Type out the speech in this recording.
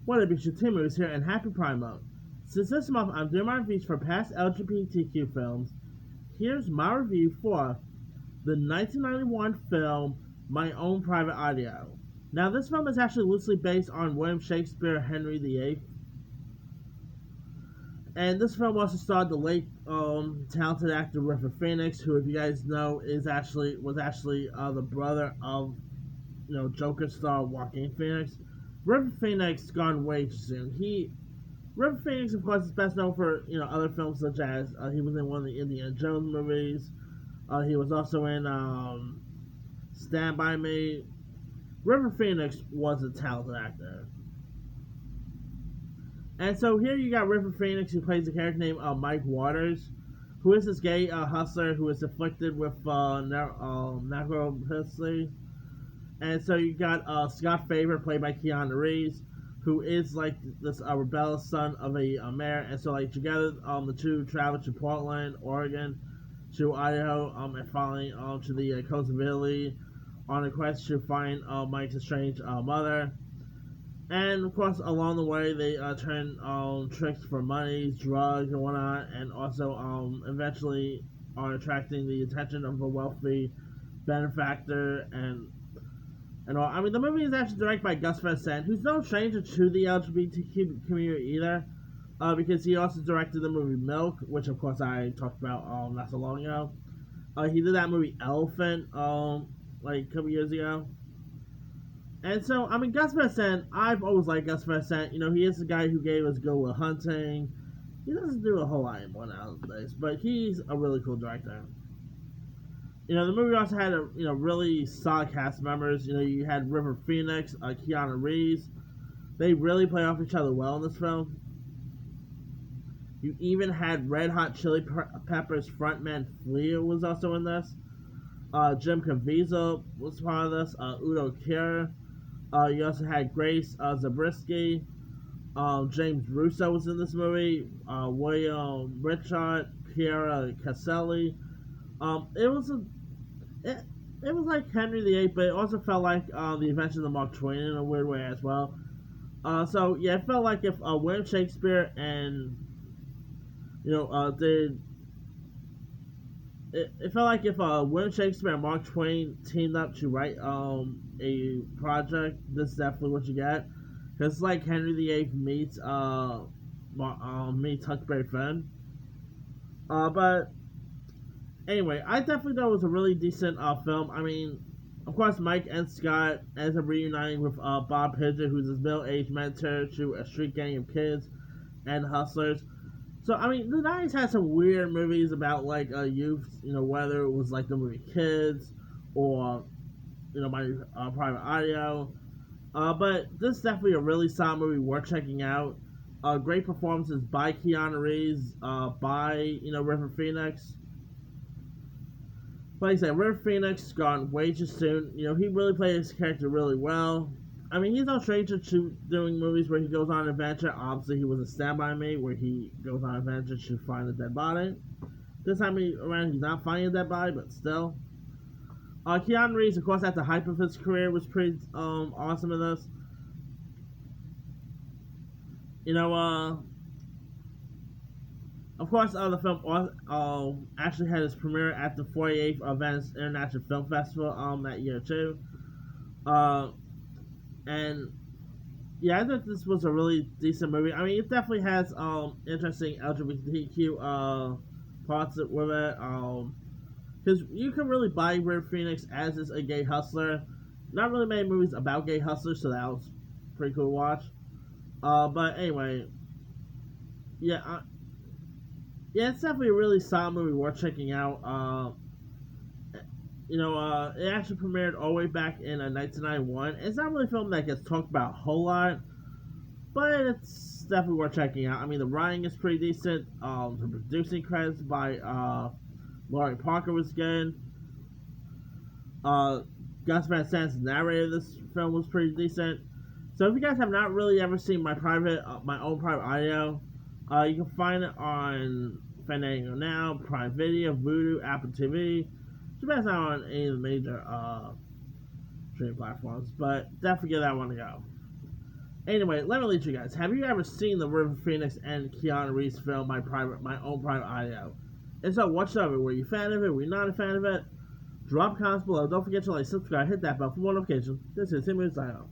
What up, it's your team members here, and happy Prime Month. Since this month I'm doing my reviews for past LGBTQ films, here's my review for the 1991 film My Own Private Idaho. Now, this film is actually loosely based on William Shakespeare Henry VIII, and this film also starred the late talented actor River Phoenix, who, if you guys know, was actually the brother of Joker star Joaquin Phoenix. River Phoenix gone way too soon. River Phoenix, of course, is best known for other films such as he was in one of the Indiana Jones movies. He was also in Stand By Me. River Phoenix was a talented actor. And so here you got River Phoenix, who plays a character named Mike Waters, who is this gay hustler who is afflicted with narcolepsy. And so you got Scott Favor, played by Keanu Reeves, who is like this rebellious son of a mayor. And so like together, the two travel to Portland, Oregon, to Idaho, and finally to the coast of Italy on a quest to find Mike's estranged mother. And of course, along the way, they turn tricks for money, drugs, and whatnot, and also eventually are attracting the attention of a wealthy benefactor and all. I mean, the movie is actually directed by Gus Van Sant, who's no stranger to the LGBTQ community either, because he also directed the movie Milk, which of course I talked about not so long ago. He did that movie Elephant like a couple years ago. And so, I mean, Gus Van Sant, I've always liked Gus Van Sant. He is the guy who gave us Go Will Hunting. He doesn't do a whole lot anymore nowadays, but he's a really cool director. The movie also had a really solid cast of members. You had River Phoenix, Keanu Reeves. They really play off each other well in this film. You even had Red Hot Chili Peppers frontman Flea was also in this. Jim Caviezel was part of this. Udo Kier. You also had Grace Zabriskie. James Russo was in this movie. William Richard, Piera Caselli. It was like Henry VIII, but it also felt like the Adventures of Mark Twain in a weird way as well. So yeah, it felt like if William Shakespeare and did. It felt like if William Shakespeare and Mark Twain teamed up to write a project, this is definitely what you get. Because it's like Henry VIII meets Huckleberry Finn. But anyway, I definitely thought it was a really decent film. I mean, of course, Mike and Scott ends up reuniting with Bob Pidgeot, who's his middle-aged mentor to a street gang of kids and hustlers. So, I mean, the 90s had some weird movies about, like, youth, whether it was, like, the movie Kids or, My Private Audio. But this is definitely a really solid movie worth checking out. Great performances by Keanu Reeves, by, River Phoenix. Like I said, River Phoenix gone way too soon. He really played his character really well. I mean, he's no stranger to doing movies where he goes on an adventure. Obviously, he was in Stand By Me, where he goes on an adventure to find a dead body. This time around, he's not finding a dead body, but still. Keanu Reeves, of course, at the height of his career, was pretty awesome in this. Of course, the film actually had its premiere at the 48th Venice International Film Festival that year, too. And yeah, I thought this was a really decent movie. I mean, it definitely has interesting LGBTQ parts with it. Because you can really buy River Phoenix as is a gay hustler. Not really many movies about gay hustlers, so that was pretty cool to watch. But anyway, yeah, it's definitely a really solid movie worth checking out. It actually premiered all the way back in 1991. It's not really a film that gets talked about a whole lot, but it's definitely worth checking out. I mean, the writing is pretty decent. The producing credits by Laurie Parker was good. Gus Van Sant's narrator of this film was pretty decent. So if you guys have not really ever seen My Own Private Audio, you can find it on Fandango Now, Prime Video, Vudu, Apple TV. Depends on any of the major streaming platforms, but definitely give that one a go. Anyway, let me lead you guys. Have you ever seen the River Phoenix and Keanu Reeves film, My Own Private Idaho? And so, what's of it? Were you a fan of it? Were you not a fan of it? Drop comments below. Don't forget to like, subscribe, hit that bell for more notifications. This is Tim signing off.